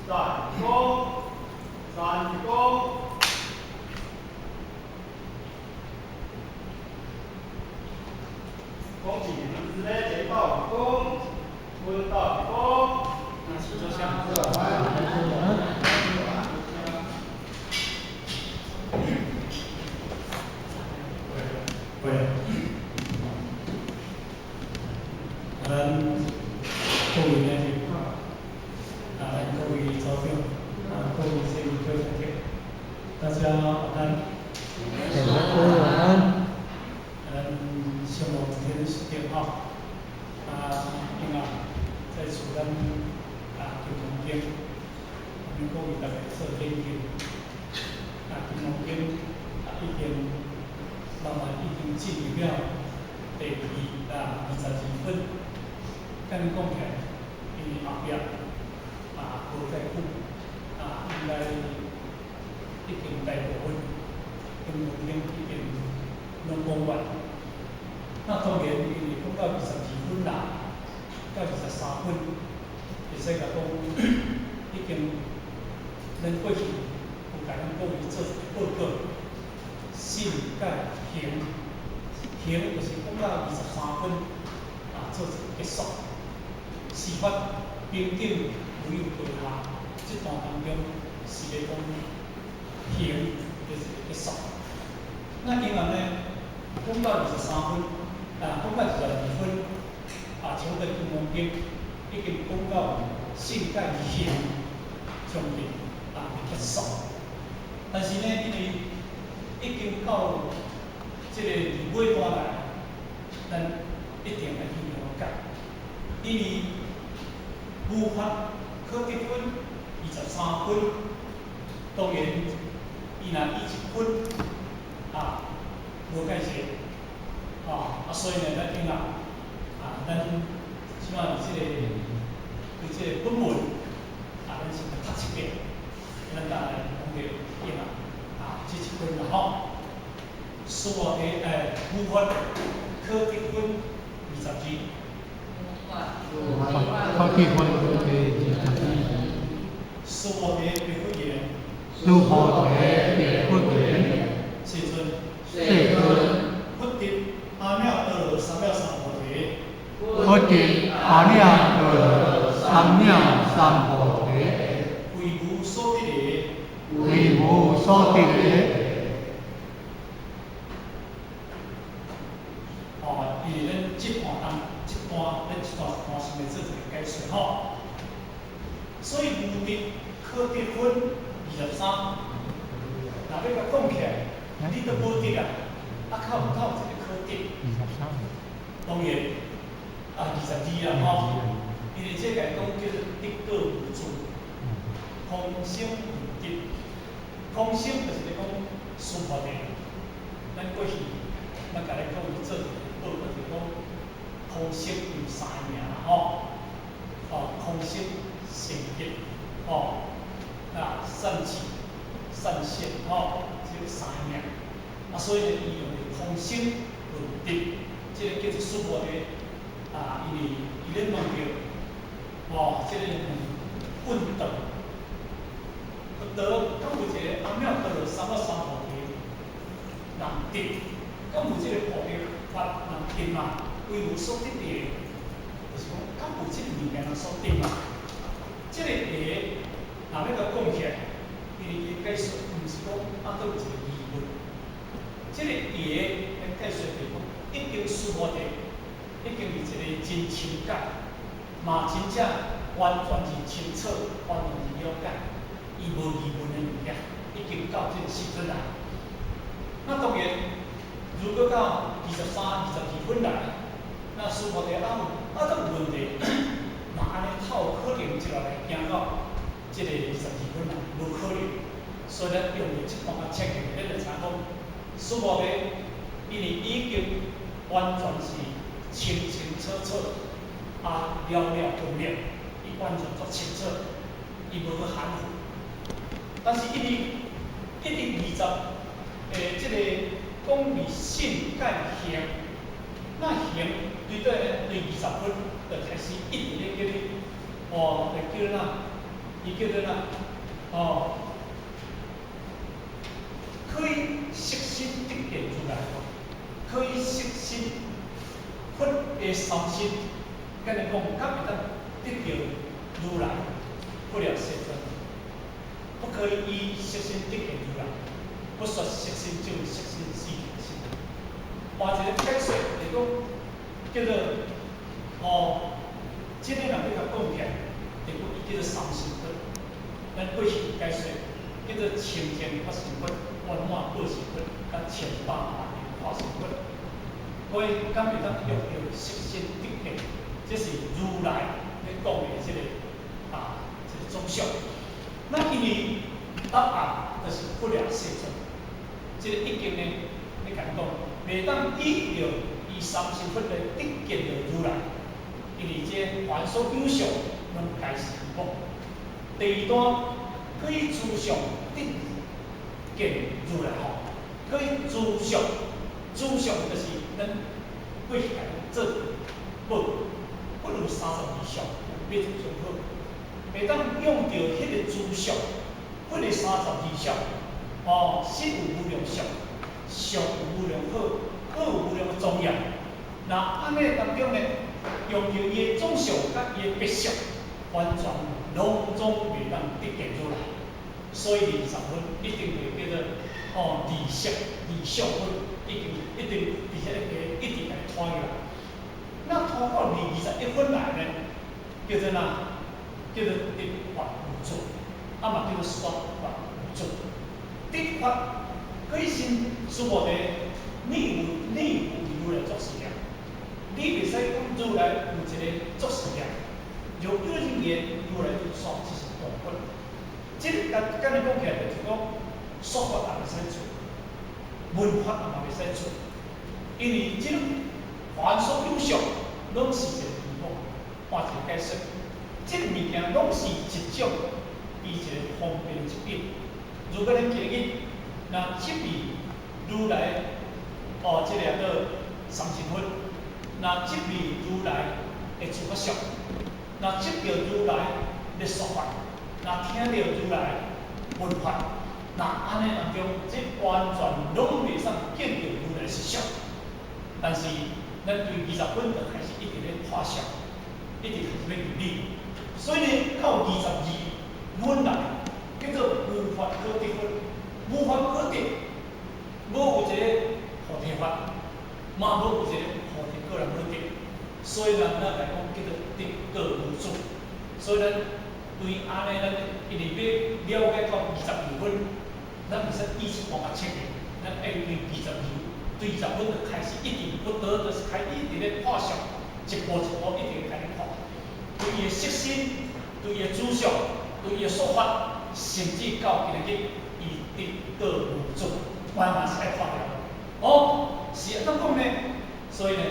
站弓，站弓。弓起名字呢，前到弓，分到弓。那起就像这。会。咱各位呢是各位组长，各位学员同学，大家晚安。晚安。上午今天时间哈，今在厝咱金融间，各位大家做研究，金融间已经慢慢已经进入了第22分，甲你讲起来，因为后壁无再久，应该已经大部分金融间已经拢讲完。那当然，因为讲到22分啦，到23分，会使甲讲已经咱过去有甲咱各位做报告，信甲行，行就是讲到23分做一个结束，司法边境没有对下，这段当中是咧讲行就是结束。那因为呢，讲到23分。讲到22分，像个金融经已经讲到信甲行将近结束，但是呢，因为已经到这个尾端来，咱一定要去了解，因为无法考得分23分，当然伊若以1分无解释。所以呢，咱今咱即摆这个对这个本文咱是要读一遍，咱当然讲着这1分啦吼。数学题语法考得分22。考得分22。数学题白话言。数学题白话言。谢尊。谢尊。复习阿妙的3秒3步题。复习阿妙的3秒3步题。为无所得的。为无所得的。因为咱这段是要做一个解说吼。所以目的考得分23，若要甲讲起来，你都无得靠有一个考得。当然22啦吼，因为这个讲叫做得过无主，空性无得。空性就是咧讲数学题，咱过去甲你讲做一个报告，就是讲空性有3个名啦吼，空性、性质散气、散线这个3个名。所以呢，伊用的空性论得，这个叫做数学题因为伊咧问着这个问答，敢有一个阿妙得3秒3步题，人得，敢有这个步题法人得嘛？为有所得的，就是讲敢有这个物件人所得嘛？这个题若要甲讲起来，因为伊解说毋是讲佫有一个疑问。这个题的解说就是讲，已经数学题已经是一个真深解，嘛真正完全是清楚，完全是了解，伊无疑问的物件，已经到这个时阵来。那当然，如果到22分来，那数学题佫有问题，那安尼才有可能一路来行到这个22分来，无可能。所以咱用的这段切记，咱就知讲。数学题，因为已经完全是清清楚楚，了了分明，伊完全足清楚，伊无去含糊。但是因为一直这个讲是信甲行，那行对20分就开始一直咧叫你，就叫伊叫做呐，可以悉心得见如来佛，可以悉心佛的三身，跟你讲，敢会当得到如来不了世尊，不可以以悉心得见如来，不说悉心就悉心是心。换一个解释来讲，叫做这个人要甲讲起来，就讲伊叫做三身佛。咱过去解释叫做清净法身佛、圆满报身佛、甲千百万年化身佛。所以敢会当用到悉心得见，这是如来咧讲的这个这个宗相。那因为答案就是不了世尊，这个已经呢，你讲讲，袂当依着伊三身佛来得见着如来，因为这凡所有相，拢皆是无。第二段可以自相得见如来吼，可以自相，自相就是咱过去讲做不如32相，要自相好，袂当用着迄个自相，迄个32相，实有无量相，相有无量好，好有无量的庄严。那安尼当中呢，用着伊的总相甲伊的别相，完全拢总袂当得见出来。所以20分一定会叫做理想分，一定伫遐个一直来拖起来。那拖到21分来呢，叫做哪？叫做得法无准，嘛叫做说法无准。得法可以先师父的，你有如来作实验，你袂使讲如来有一个作实验，若有人言如来就说这是大法。这个甲你讲起来就是讲，说法也袂使做，文法也袂使做，因为这种凡所有相，拢是一个地方，换一个解释，这个物件拢是一种伊一个方便之品。如果咱今日那这位如来，这个个三身佛，那这位如来的诸法相，那这个如来的说法。那听到如来文法，那安尼当中，这完全拢袂使见到如来实相。但是，咱对20分就开始一直咧破相，一直开始要入理。所以呢，到22分来，叫做无法可得分，无法可得，无有一个菩提法，嘛无有一个菩提个人可得。所以咱来讲，叫做得个无主。所以咱。对安尼，咱因为要了解到22分，咱袂使一直往下切的，咱要对20分就开始一定不得，就是开始一直咧破相，一步一步一直开始破。对伊的色心，对伊的主相，对伊的说法，甚至到今日伊得个无准，慢慢是爱破掉。是安怎讲呢？所以呢，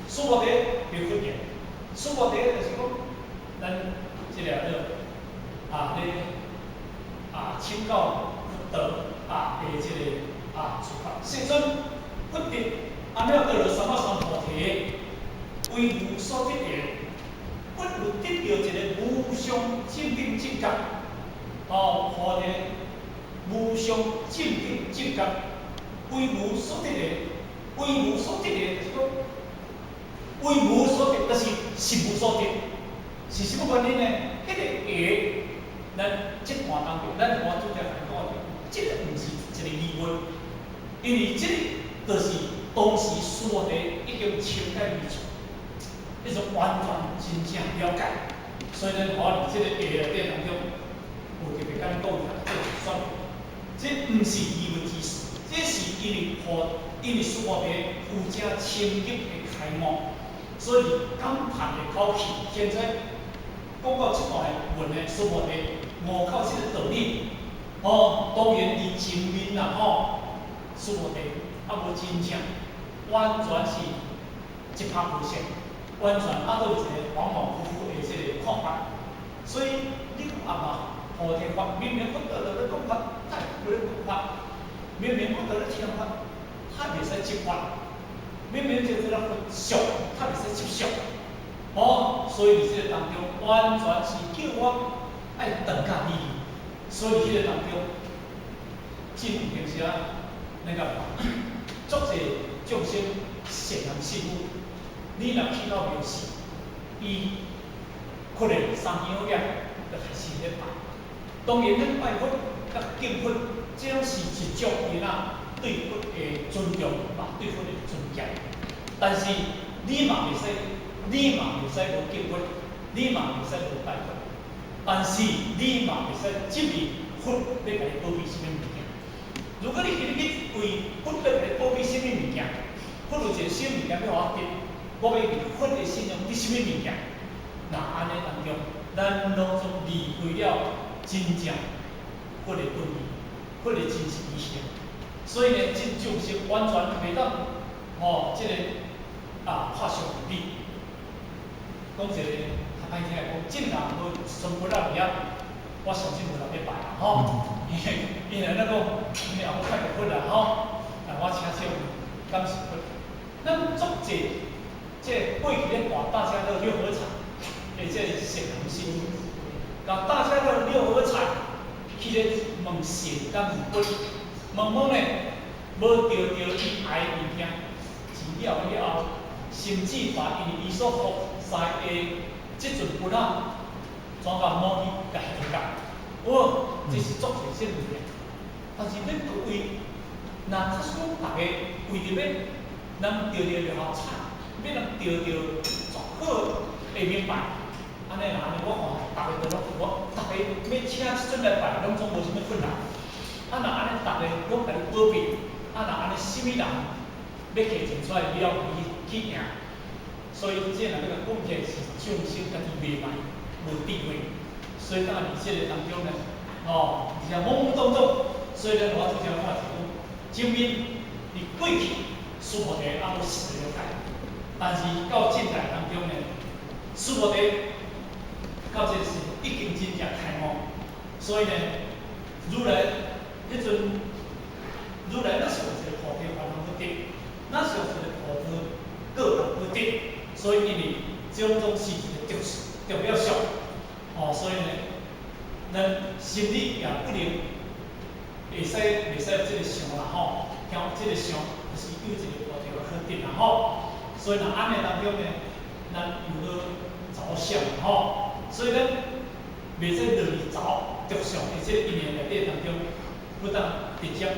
苏博德别分别，苏博德就是讲，咱。这个请教佛德的这个出发，世尊佛得阿弥陀罗三藐三菩提，为无所得也。佛有得到一个无上正等正觉，菩提无上正等正觉，为无所得也。为无所得也就是讲，为无所得，但是是无所得。是什么原因呢？迄个下，咱这段当中，咱我主要来讲，这个毋是一个疑问，因为这个就是当时师父已经清解而出，迄种完全真正了解，所以咱可能这个下内底当中，有特别敢讲起来，这是算，这毋是疑问之事，这是因为师父有正清净的开幕，所以感叹的口气，现在。讲到这段文呢，师父的悟到这个道理，当然伫前面啦，师父的无真正，完全是100%，完全都有一个恍恍惚惚的这个看法。所以你嘛，菩提法明明佛得了咧讲法，他不咧讲法；明明佛得了听法，他袂使接法；明明就这个佛相，他袂使接相。所以伫这个当中，完全是叫我爱等较利益，所以迄个当中，政府平时那个足侪众生善人信物，你若去到庙寺，伊可能3更5点就开始咧拜。当然，咱拜佛甲敬佛，这种是一种因对佛的尊重，嘛对佛的尊敬。但是你嘛袂使无敬佛，你嘛袂使无拜佛。但是你嘛袂使质疑佛要甲你保庇什么物件。如果你今日为佛要甲你保庇什么物件，佛有一个什么物件要我得，我要佛的信仰你什么物件？那安尼当中，咱拢总离开了真正佛的本意，佛的真实意向。所以呢，真正是完全袂当这个拍上理。讲一个较歹听的讲，正人无全部人业，我相信无人要拜啦因为那讲，你后快就佛啦我请教你，敢是佛？咱足济过去咧话大家乐六合彩，这善人信物，甲大家乐六合彩去咧问善敢是佛？问呢，无钓伊爱的物件，钱了后，甚至把伊所服侍的即阵佛全甲摸去甲下甲，这是足济善物件。但是恁各位，若假使大家为着要咱钓六合彩，要人钓上好会明白，安尼我看大家都大家要请即阵来拜，拢总无啥物困难。若安尼，大家拢甲你保庇，若安尼，什么人要摕钱出来了去赢？所以这人要讲起来是众生家己袂歹，无智慧，所以当然伫这个当中呢，而且懵懵懂懂，所以咱我之前话是讲，证明你过去师父地阿无实了解，但是到近代当中呢，师父地到这个时已经真正开悟，所以呢，如来。迄阵，如来那是有一个菩提烦恼不得，那是有一个菩提个人不得，所以因为种种是一个重要项，所以呢，咱心里也不能袂使这个想啦听这个想就是有一个菩提的肯定啦所以若安尼当中呢，咱有个着想所以咱袂使落去着想的这一年内底当中。不但直接师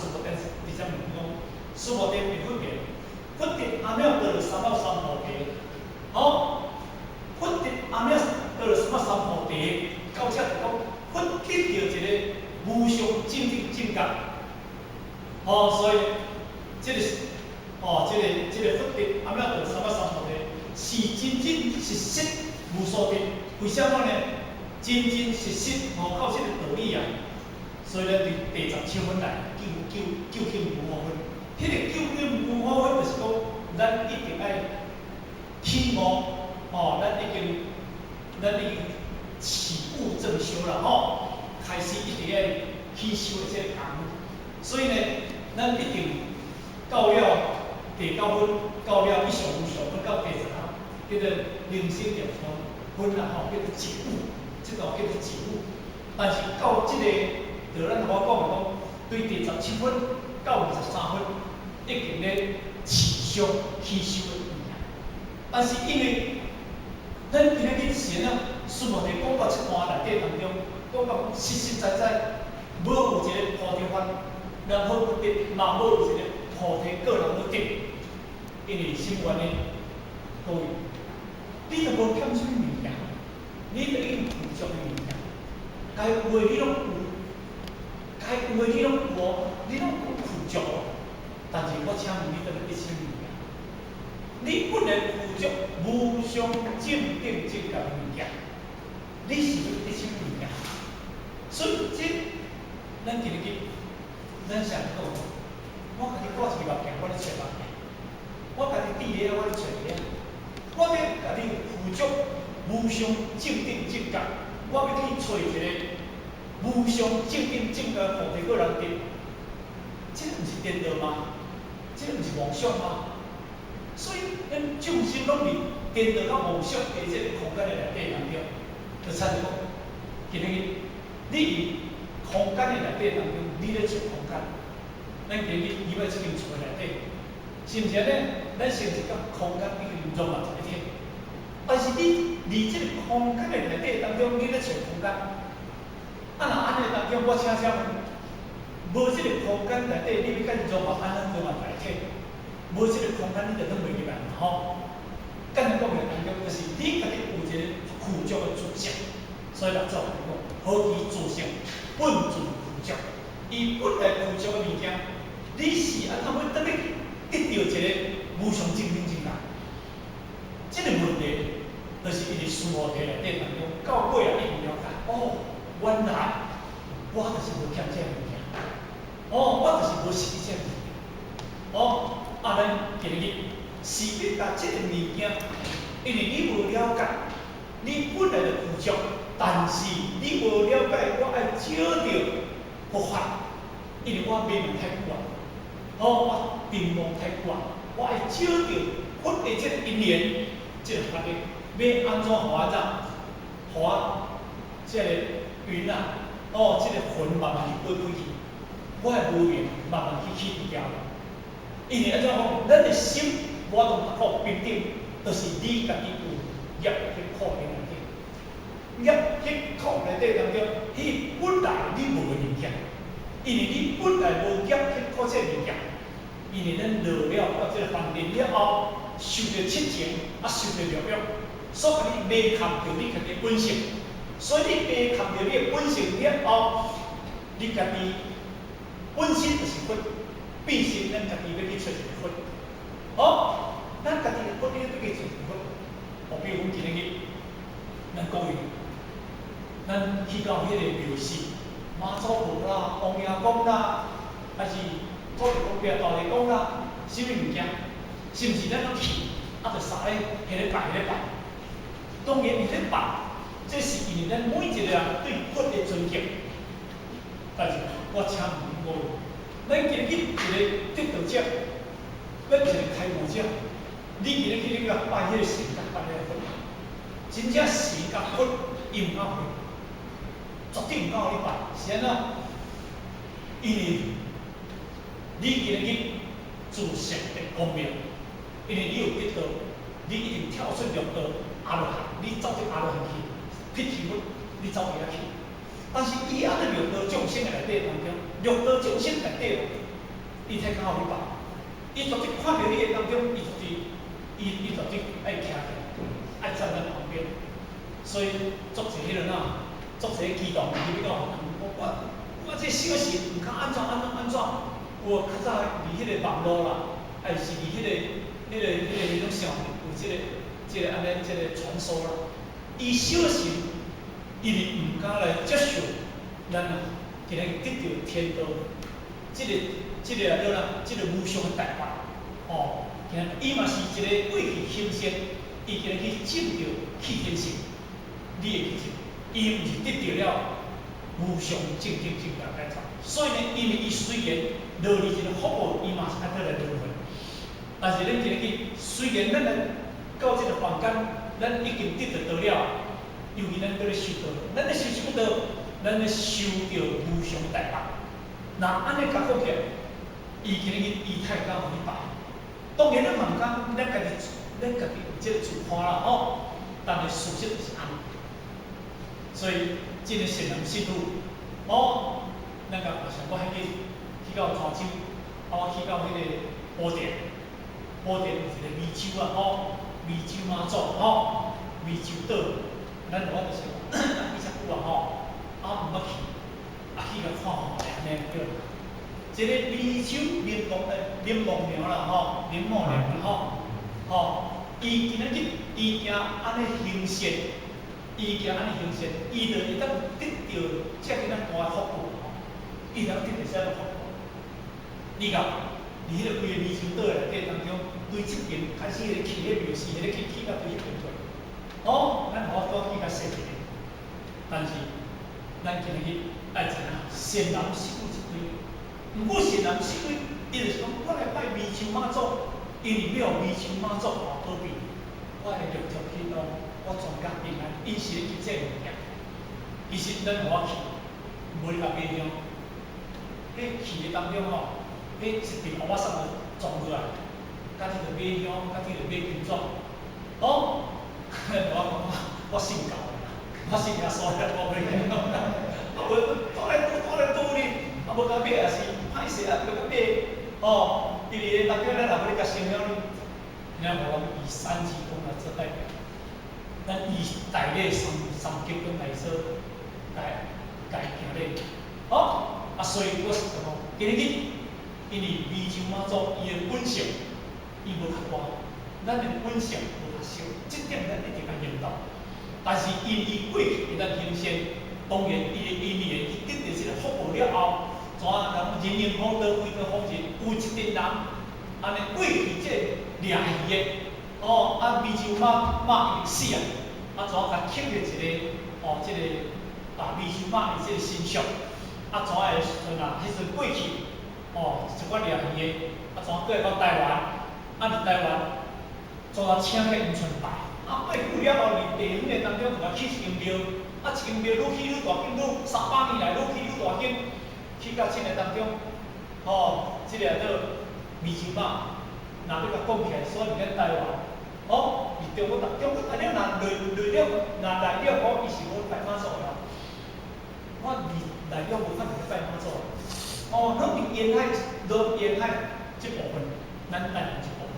父在直接问讲，师父在别分别，佛的阿弥陀罗三藐三菩提，佛的阿弥陀罗三藐三菩提，到这就讲佛得到一个无上正定境界，所以这个这个佛的阿弥陀罗三藐三菩提是真正实实无所定，为什么呢？真真实实靠这个道理所以咱第17分来究竟无我分，迄个究竟无我分就是讲，咱一定爱起悟，咱已经起悟正修啦开始一定要起修的这个功夫。所以呢，咱一定到了第9分，到了以上无上分到第10，叫做灵性点分啦叫做觉悟，这个叫做觉悟。但是到这个就咱头我讲对第17分到23分，已经咧起修的物件。但是因为咱今日日前师父伫讲到这段内底当中，讲到实实在在，无有一个菩提法，然后不得，嘛无有一个菩提个人不得，因为什么原因？各位，你就无欠什么物件，你就已经富足的物件，该有的你拢有。该有的你拢有，你拢有富足，但是我请问你，这个一什么物件？你不能富足无上正定境界的物件，你是要一什么物件？所以咱今日咱想讲，我家己挂一个目镜，我咧找目镜；我家己伫咧，我咧找咧；我咧家己富足无上正定境界，我要去找一个。无上正定境界菩提个人得，这毋是颠倒吗？这毋是妄想吗？所以咱众生拢伫颠倒甲妄想的这个空间的内底当中，就产生讲，今日你空间的内底当中，你咧做空间，咱今日以外这间厝内底，是毋是咧？咱先是讲空间已经融合一体，但是你伫这个空间的内底当中，你咧做空间，若安尼当中，我请问，无这个空间内底，你要甲融合安怎融合在一起？无这个空间，你就拢袂入来嘛吼。简单讲个当中，就是你家己有一个附属的主项，所以六祖来讲，何其自性，本自附属。伊本来附属的物件，你是安怎要得到一个无上正等正大？这个问题，就是伊伫思维体内底当中，到尾啊，伊了解，哦，原来我就是无欠这物件，哦，我就是无实际这物件，哦，咱今日是要甲这个物件，因为你无了解，你本来就附属，但是你无了解，我爱照着佛法，因为我迷茫太久啊，哦，我迷茫太久啊，我爱照着佛的这个因缘，这个法律，要安怎互我怎，互我这个云啊，哦，这个魂慢慢去飞开去，我的无明慢慢去去掉。因为安怎讲，咱的心，我同大家平等，就是你家己有业迄苦的内底，业迄苦内底当中，迄本来你无的物件，因为你本来无业迄苦这物件，因为咱落了到这个凡尘了后，受着七情，受着六欲，所以你未看到你家己本性，所以你未看到你的本性了后，你家己本身就是佛。必须咱家己要去找一个佛，哦，咱家己的佛，你要去找一个佛。哦，比如讲今日，咱讲伊，咱去到迄个庙寺，妈祖婆啦、王爷公啦，还是土地公庙、大地公啦，什么物件，是毋是咱拢去，就撒咧迄个拜，迄个拜。当然，迄个拜，这是因为咱每一个人对佛的尊敬。但是，我请问各位。咱今日一个得道者，咱一个开悟者，你今日去甲拜迄个神，甲拜迄个佛，真正神甲佛伊毋够会，绝对毋够你拜，是安怎？因为你今日去自性的光明，因为你有得道，你一定跳出六道阿罗汉，你走进阿罗汉去，去天佛，你走去遐去。但是伊安尼六道众生的内底当中，六道众生内底，伊太敢互你办，伊绝对看到你的当中，伊绝对爱徛起，爱站在旁边。所以作者迄个呐，作者激动，伊要讲，我这小事毋敢安怎，有较早伫迄个网络啦，还是伫迄种上有这个安尼这个传说啦，伊小事。因为毋敢来接受，咱啊，今日得到天道，这个叫啦，这个无上的大法，哦，今日伊嘛是一个过去行善，伊今日去证到去天性，你会去证，伊毋是得到了无上正大解脱，所以呢，因为伊虽然落入一个福报，伊嘛是安得来轮回，但是咱今日去，虽然咱来到这个凡间，咱已经得到了。尤其咱在咧修道，咱咧修什么道？咱咧修着无上大法。那安尼甲讲起来，伊今日伊太敢互你办。当然咱嘛毋敢，咱家己有这个自夸啦吼。但是事实就是安尼。所以这个善男信女，哦，咱甲像我迄日去到泉州，我去到迄个宝殿，宝殿有一个湄洲啊，吼，湄洲妈祖，吼，湄洲岛。咱我就是讲，几只久啊吼，毋捌去，去甲看吼，安尼对。这个湄洲林木庙啦吼，林木庙啦吼，伊今仔日伊行安尼行善，伊就会当得到遮尔咱大福报吼，伊就得到遮个福报。你讲，伫迄个规个湄洲岛内底当中，对这边开始迄个去迄庙寺，迄个去到对迄边做。哦，咱好多去较细一点，但是咱今日爱知影善男信女一堆。毋过善男信女，伊就是讲，我来拜湄洲妈祖，因为要湄洲妈祖保保庇，我会陆续去到，我全家平安，伊是咧去这物件。其实咱互我去，无你甲买香，迄去的当中吼，迄一条我送个装过来，家己着买香，家己着买金纸，哦，我信教的啦，我信耶稣的，我袂用。啊，无倒来拄哩，啊无甲买也是歹势啊，着甲买，哦，伫咧当中咱若要甲信仰哩，然后以三支公来做代表。咱以大礼三级公来说，来行礼。好，啊，所以我是讲，今日因为湄洲妈祖伊的本性，伊无较大，咱的本性无较小，这点咱一定要认同。但是因伊过去会当行善，当然伊的因缘伊得到这个福报了后，怎啊人人缘好，多非常方便，有一群人安尼过去这掠鱼的，哦，啊湄洲妈伊死啊！啊，怎甲吸入一个哦，这个湄洲妈的这个身上，啊，怎的时阵啊，迄阵过去哦，一寡掠鱼的，啊，怎过来到台湾，啊，伫台湾怎请去温泉拜，啊，拜久了后，伫地方的当中，就甲起一间庙，啊，一间庙愈起愈大间，愈300年来愈起愈大间，去到这个当中，哦，这个叫湄洲妈，若要甲讲起来，所以咱台湾。哦，伫中国大陆若来了，我伊是无拜妈祖的，我来了无法度拜妈祖。哦，拢伫沿海这部分，咱台湾这部分，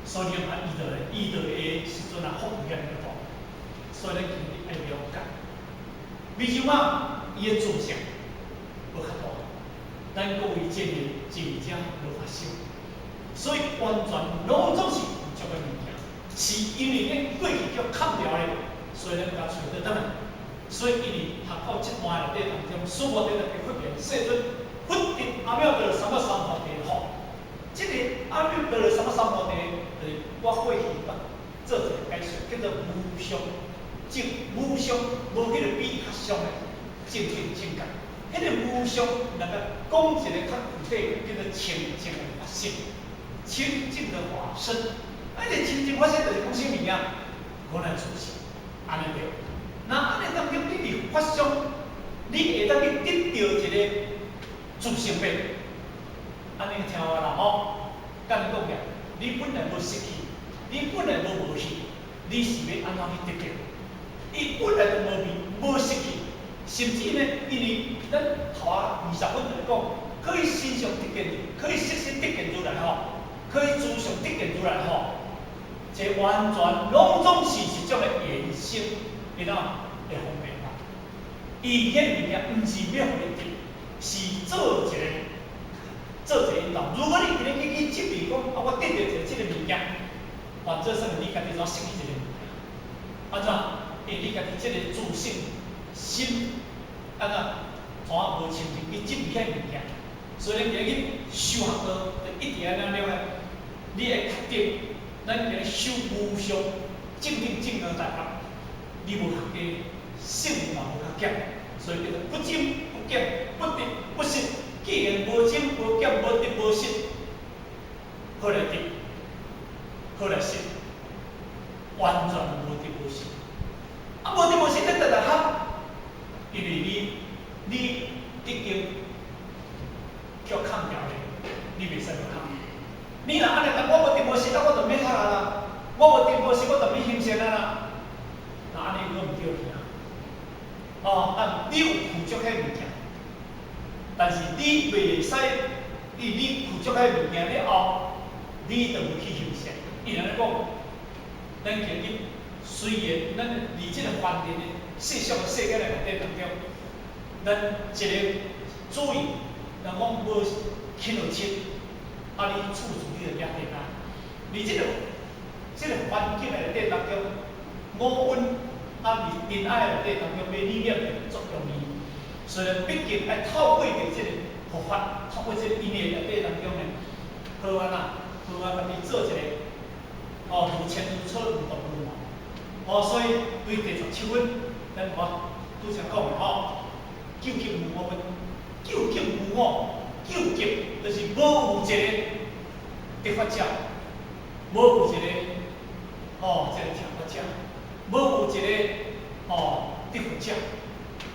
所以啊，伊就会时阵啊，福利很大，所以咱今日爱了解。湄洲妈伊的祖性无较大，咱各位见面真正无法想，所以完全拢总是。这个物件，是因为咱过去叫砍掉的，所以咱甲找得倒来。所以因为学到这段内底当中，书法底来分别说出佛的阿弥陀三个三摩地吼。这个阿弥陀三个三摩地，就是我过去做一个解说，叫做无上正，无上无迄个比较上的正境境界。迄个无上，那个讲一个较具体，叫做清净的法性，清净的法身。啊，这真正发生就是讲啥物件？我来出世，安尼对。那安尼当中，你伫法上，你会当去得到一个自性命。安尼听我啦吼，甲你讲个，你本来无失去，你本来无去，你是要安怎去得到？伊本来就无失去，甚至呢，因为咱头啊20分来讲，可以身上得见，可以色身得见如来吼，可以自上得见如来吼。这完全拢总是一种的延伸，你喏会方便啦。伊迄物件毋是要互你得，是做一个引导。如果你今日去执迷讲，啊，我得到一个这个物件，或者说你家己怎失去这个物件，安怎？因为你家己这个自信心，安怎？怎无清净去执迷遐物件？所以今日修学道，就一定要了解，你会确定。咱今日修无上正能大学，你无学家，性嘛无较减，所以叫做不增不减，不得不失。既然无增无减，无得无失，好来得，好来失，完全无得无失。啊，无得无失，咱大学，因为你已经叫抗掉咧，你袂使无抗。你若安尼讲，我无得无失，我就免学啦。我无得无失，我就免行善啦。那安尼佫毋对去啊。哦，你有负责迄物件，但是你袂使，你负责迄物件了后，你就无去行善。伊安尼讲，咱今日虽然咱伫即个环境的世上的世界内底当中，咱一个主意，人讲无轻就轻。啊！你处处你就掠电啊！你这个环境内底当中，五蕴啊，恋爱内底当中，要力量的作用力。所以毕竟要透过着这个佛法，透过这个因缘内底当中呢，好安啊，好安甲你做一个如前如错如动如嘛。所以对第17分，咱我拄则讲的究竟无我们，究竟无我。究竟就是无有一个得法者，无有一个这个听法者，无有一个得佛者，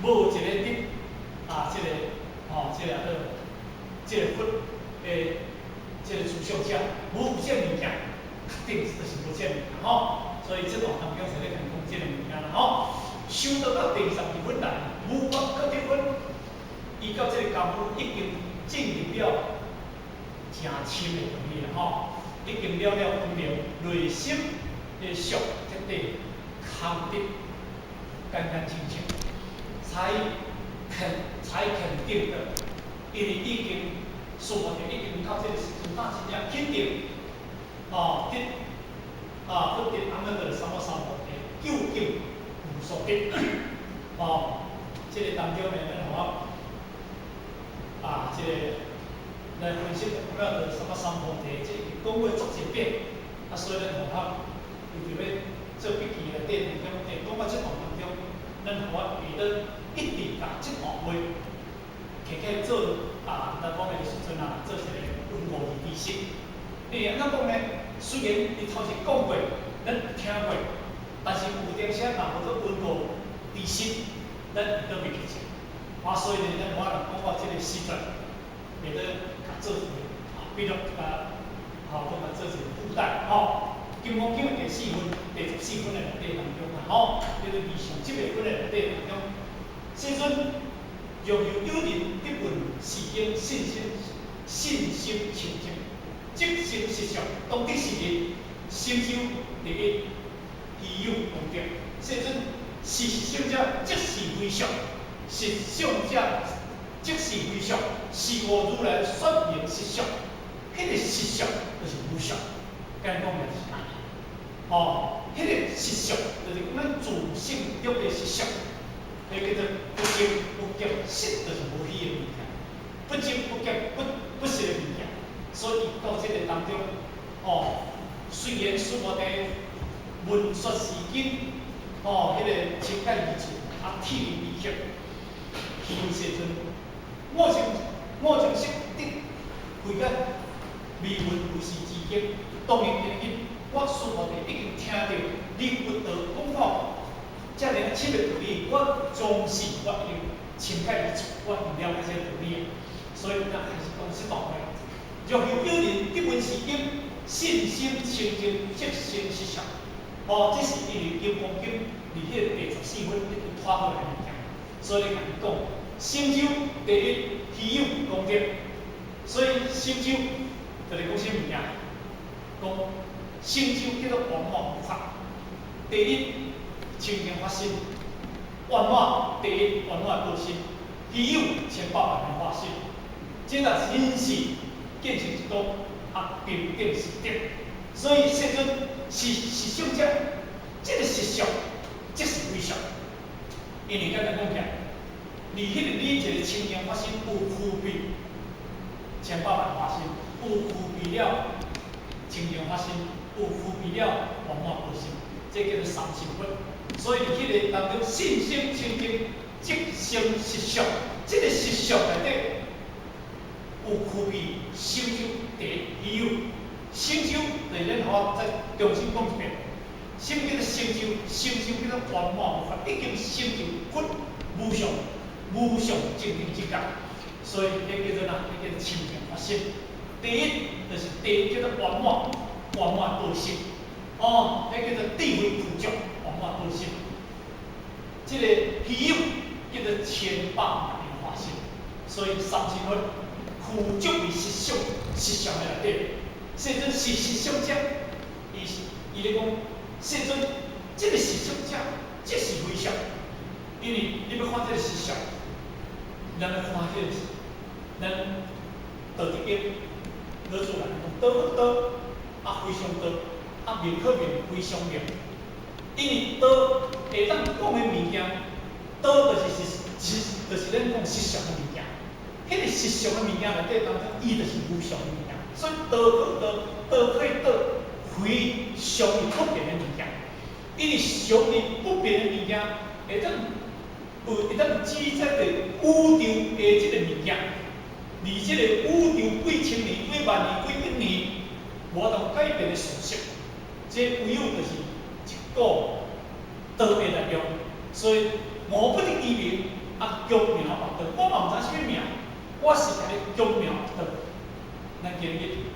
无一个得这个这个佛诶，这个主相者，无有这物件，确定就是无这物件吼。所以这段当中才咧讲这个物件啦吼。修到第22分来，无法可得分，伊到这个功夫已经进入了诚深的道理啦吼，已经了分明内心的属这个空的干干净净，才肯定的，因为已经说白了，已经到这个时阵，那真正肯定不得安那个什么究竟无所得这个当中呢，咱好这个来分析看到什么三菩提，这讲话足一遍，所以咱好有要做笔记内底当中，讲到这段当中，咱好记得一直把这段话摕做咱讲的时阵做一个温故而知新。安怎讲呢？虽然伊头前讲过，咱听过，但是有当时若无做温故而新，咱都袂记住。所以呢，咱我讲到这个时阵，会得甲做一个比较讲做一个附带金刚经的第4分、第14分的内底当中叫做二上7个分的内底当中，世尊若有人得闻是应信心清净，即生实相，当得是日，心修第一，稀有功德。世尊是实相者，即是非相；实相者，即是非相。是我如来说明实相，迄个实相就是无相。简单讲就是安尼。迄个实相就是咱自性中的实相，迄叫做不净不净，实就是无虚的物件，不净不净不实的物件。所以到这个当中，虽然师傅在文说是经，迄个情感语句体力力气，虚有世尊，我从识得为个微文为是之经，当然我师傅已经听到你佛道讲法，这样7个道理，我总是我已经情感语句，我了解这个道理，所以咱还是讲适当的。若有人得闻是经，信心清净，即生实相。这是因为金刚经伫迄个第14分一直拖过来物件，所以甲伊讲，成就第一稀有功德。所以成就就是讲啥物件？讲成就叫做圆满无法。第一清净法身，圆满第一圆满道心，稀有千百万的法身。这若真是见成一道，平定是德。所以世尊是实相者，这个实相即是非相。因为简单讲起来，你一个清净法身有具备千百万法身，有具备了清净法身，有具备了圆满法身，这叫做三身佛。所以迄个当中信心清净，即生实相，这个实相内底有具备成就第一稀有。成就就是咱再重新讲一遍，什么叫做成就？成就叫做圆满无法，已经成就佛无上正定之觉。所以迄叫做迄叫做清净法身。第一就是第一叫做圆满道心。迄叫做智慧普照圆满道心。这个稀有叫做千百万的法身。所以三身佛具足于实相的内底。世尊是实相者，伊咧讲，世尊这个实相者，即是非相。因为你要看这个实相，咱要看这个，咱道德经，老祖来讲，道可道，非常道，名可名，非常名。因为道会当讲的物件，道就是咱讲实相的物件。迄个实相的物件内底当中，伊就是无相的物件。所以道可道，道可以道，非常不变的物件。因为常理不变的物件，会当记载在宇宙的这个物件，离这个宇宙几千年、几万年、几亿年，无当改变的事实。这唯有就是一个道的力量。所以无不得依明，啊强苗后倒，我嘛毋知啥物苗，我是甲你强苗倒。咱今日，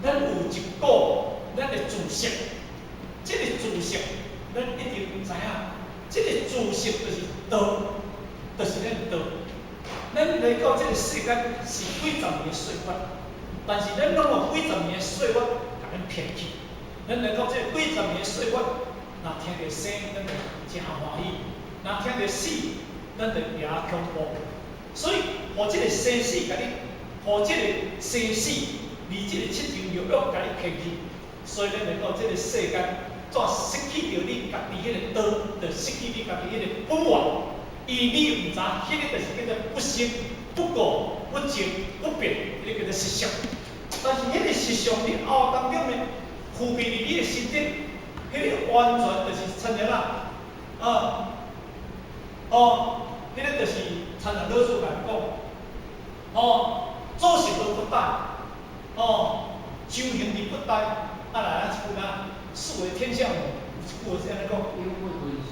咱有一股咱的自识，这个自识，咱一定知影，这个自识就是道，就是咱道。咱来到这个世间是几十年的岁月，但是咱拢有几十年的岁月甲咱骗去。咱来到这几十年的岁月，若听着生，咱就真欢喜；若听着死，咱就也恐怖。所以，互这个生死甲你，互这个生死，离这个七情六欲甲你骗去。所以，咱来到这个世间，怎失去着你家己迄个道，就失去你家己迄个本源。而你毋知，迄个就是叫做不生、不过、不净、不变，迄个叫做实相。但是迄个实相，你后当中呢，具备伫你的身体，迄个完全就是参像啦，迄个就是参像老师来讲，做事而不殆，修行而不殆。来咱一句啊，素为天下母，有一句是安尼讲，有不吞噬，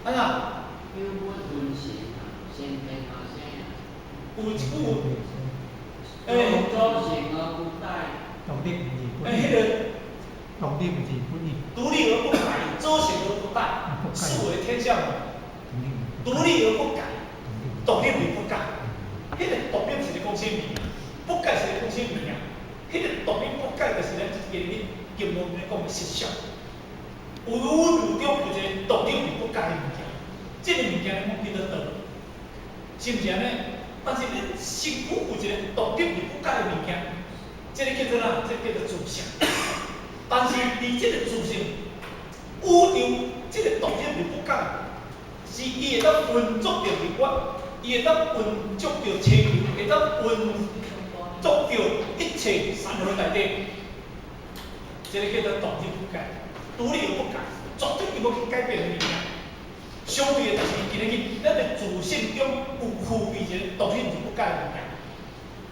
安怎？有不吞噬啊，先天下生啊。有一句，做事而不殆。懂得唔是不迄个懂得唔是不义，独立而不改，做事而不殆，是为天下母。独立而不改，独立而不改。迄个独立是咧讲啥物？不改是咧讲啥物啊？迄个独立不改就是咱今日经文咧讲的实相。有中有一个独立而不改的物件，这个物件咧讲叫做道，是毋是安尼？但是恁身躯有一个独立而不改的物件，这个叫做哪？这个叫做自性。但是离这个自性宇宙这个独立而不改，是伊会当运作着日月，伊会当运作着地球，会当运作着一切山河内底。这个叫做独立不改，独立而不改，绝对无去改变的物件。相对的，就是今日咱的自性中有具备一个独立而不改的物件，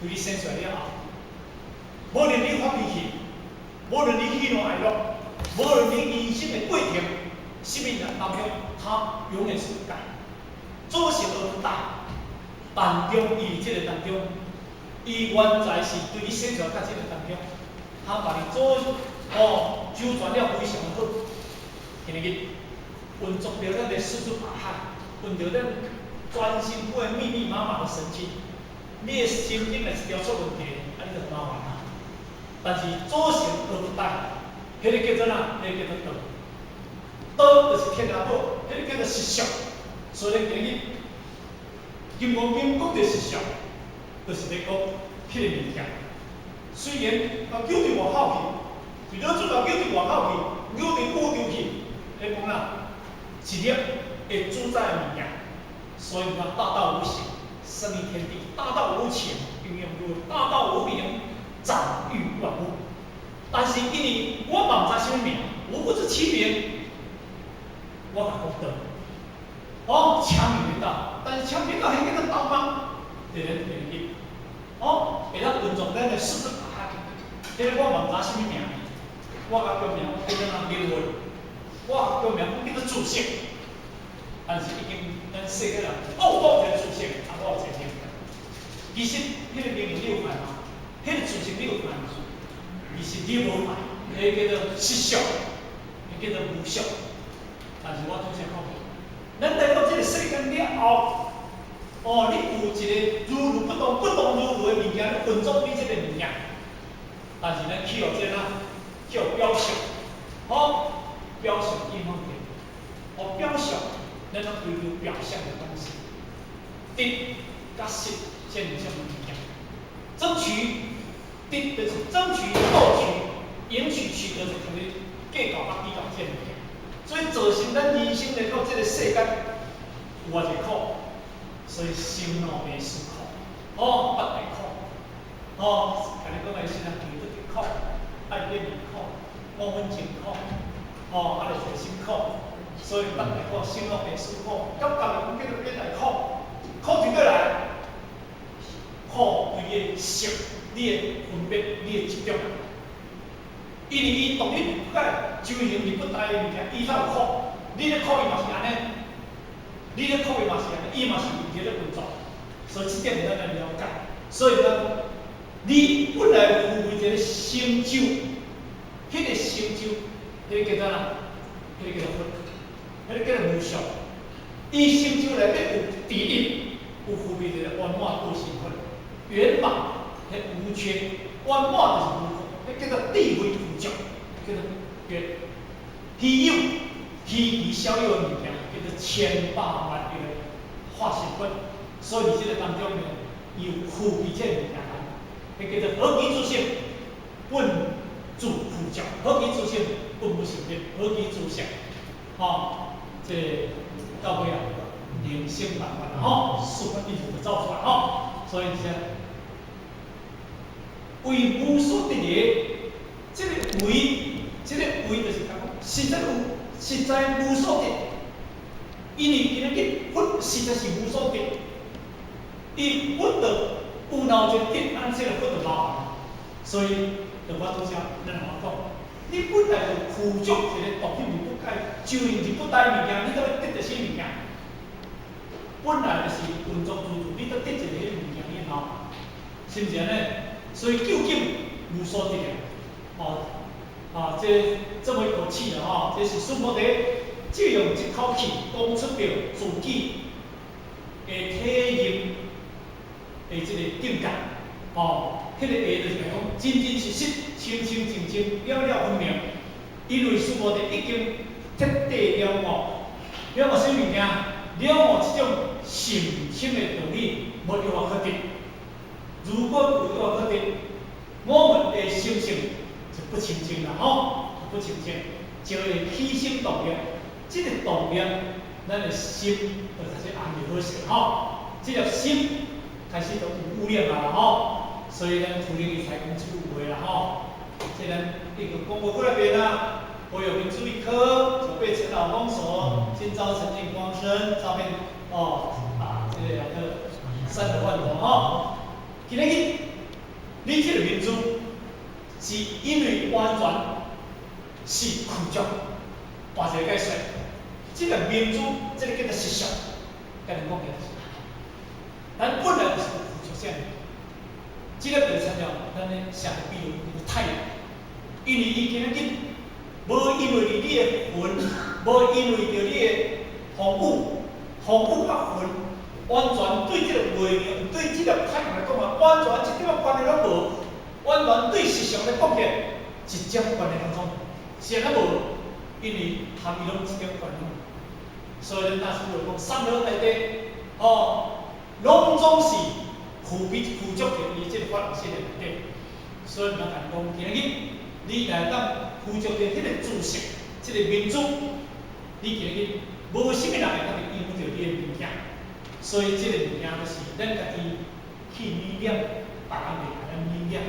对你生出来了后，无论你发脾气，无论你喜怒哀乐，无论你人生的过程，生命当中，它永远是不改，做事而不殆。当中，伊这个当中，伊原在是对你生出来这个当中，他把你周转了非常好。今日运作着咱的四肢百骸，运着咱全身骨密密麻麻的神经，你的神经若是条出问题，你就麻烦啦。但是做事而不殆，迄个叫做哪？迄个叫做道。道就是天下宝，迄个叫做实相。所以今日金刚经讲着实相，就是咧讲迄个物件。虽然到叫伫外口去，就老主到叫伫外口去，叫伫宇宙去，咧讲啦，一粒会主宰的物件。所以讲大道无形，生于天地；大道无情，运用如大道无名，展育万物。但是因为我嘛毋知啥物名，我不知其名，我甲讲道，枪明道，但是枪明道迄个叫道吗？对咱定义，会当运作咱的四肢百骸。迄个我嘛毋知啥物名，我甲叫名，我叫咱灵魂，我叫名，我叫做自性。但是已经咱世界人，我有一个自性，我有一个灵魂。其实迄个灵魂你有烦恼，迄个自性你有烦恼。其实你无爱，迄叫做失相，迄叫做无相。但是我拄则讲，咱来到这个世间了后，你有一个如如不动如如的物件，你运作你这个物件。但是咱去到这哪，叫表象，表象应用点，表象，咱要追求表象的东西，得甲失，这两项物件，争取。就是争取、获取、赢取、取得，就等于计较甲比较这物件。所以造成咱人生来到这个世间，有偌济苦，所以心脑袂舒苦，腹会苦，甲你讲的是咱遇到的苦，爱变面苦，我们情苦，啊，就心苦，所以腹会苦，心脑袂舒苦，感觉讲叫做变来苦，苦就过来，苦为个食。你的分别，你的执着，因为伊独立不改，修行而不殆的物件，伊才有苦。你的苦伊嘛是安尼，你咧口味嘛是安尼，伊嘛是有伫咧运作，所以这点咱来了解。所以呢，你本来有为一个成就，迄个成就，迄个叫做哪？迄个叫做佛，迄个叫做无上。伊成就内面有第一，有具备一个圆满个性分，圆满迄无缺，圆满就是无缺，迄叫做智慧富足，叫做圆。稀有、稀奇小有的物件，叫做千百万个化成分。所以伫这个当中呢，伊有具备这物件，迄叫做合其自性，本自富足；合其自性，本不成立；合其自性，这到尾啊，灵性满满四分意思就造出来所以是为无所得的，这个为。这个为就是讲，实在无所得，因为今日佛实在是无所得，伊佛的有闹一个得，咱这个佛就麻烦，所以就我拄则咱讲，你本来就富足一个独立不该，就因是不带物件，你都要得着些物件，本来就是运作自如，你都得一个迄物件，你麻烦，是不是安尼？所以究竟无所得的，这么一口气的这是苏摩德借用一口气讲出了自己的体验的这个境界，迄个就是讲真真实实、清清净净、了了分明。因为苏摩德已经彻底了悟，了悟什么物件？了悟这种神性的道理，无有法可得。如果有法可得，我们的心性就不清净了不清净，就会起心动念。这个动念，咱的心就开始安尼好势这个心开始就有污染啦所以咱土灵理才讲出有话啦这咱一个公布过来边我有民注意科，准备陈老公所，今朝沉浸光生，照片这个两个300万多今日你这个民族是因为完全是苦足，换一个解释，这个民族这个叫做实相，跟人讲的。咱本来就是苦足性，这个就参照咱的相比如太阳，因为伊今日无因为你的魂，无因为着你的风雨，风雨甲魂完全对这个月亮、对这个太阳来讲完全一点关系拢无，完全对实相来讲起一点关系拢总是安无，因为含伊拢一点关系。所以咱大师就讲，三条内底拢总是负足着伊这个法性的内底。所以咱讲，今日你来当负足着迄个知识，这个民族，你今日无啥物人会当去应付着你的物件。所以这个物件就是咱家己去理念，别人袂甲咱理念，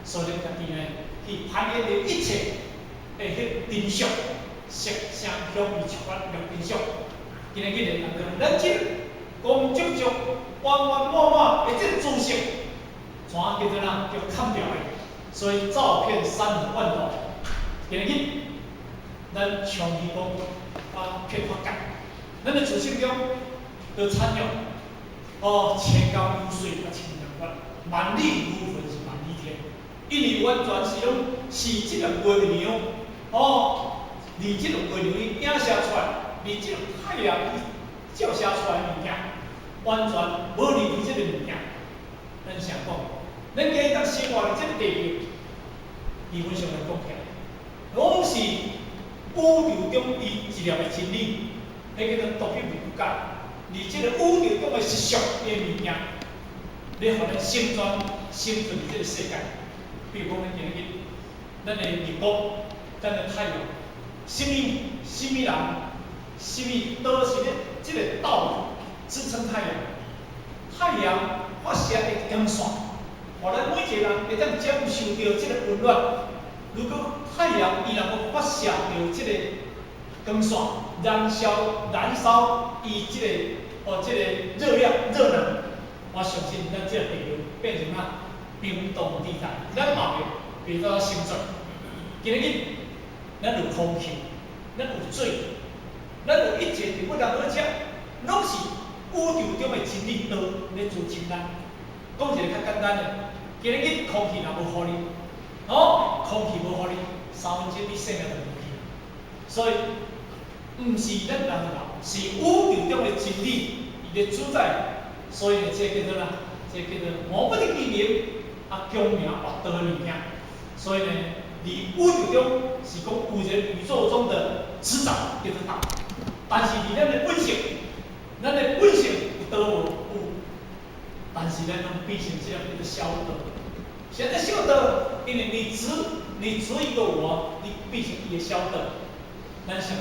所以咱家己呢去反映着一切的迄真相，色声香味触法两真相。今日人咱这公足足、圆圆满满的这个知识，怎叫做哪？叫砍掉的。所以照片300万度，今日咱长期讲骗法界，咱的自信中的参用，千高如水千丈高，万里如云是万里天，因为完全是用是这个月亮，离这个月亮伊映射出来，离这个太阳伊照射出来的物件，完全无离开这个物件。咱想讲，咱今日当生活的这个地球，基本上来讲起来，拢是宇宙中伊一粒的真理，迄叫做独一无二。而这个宇宙中的实相的物件，你互咱生存伫这个世界。比如讲，咱今日咱的日光，咱的太阳，什么人，什么都是咧这个道理支撑太阳。太阳发射的光线，互咱每一个人会当接受到这个温暖。如果太阳伊若无发射到这个光线，燃烧伊这个热量热能，我相信咱这个地球变成冰冻地带，咱嘛袂做生存。今日咱有空气，咱有水，咱有一切伫不能好食，拢是宇宙中的真理道咧支撑咱。讲一个较简单的，今日空气若无互你，空气无互你，3分钟你生命就无去。所以，毋是咱人老，是宇宙中的真理伊咧主宰。所以呢，这叫做这叫做无不的秘密，强名活道的物件。所以呢，伫宇宙中是讲有一个宇宙中的执掌叫做道，但是伫咱的本性，咱的本性有道无？有，但是咱拢变成这样叫做小道。现在小道，因为你执一个我，你变成伊的小道，咱想。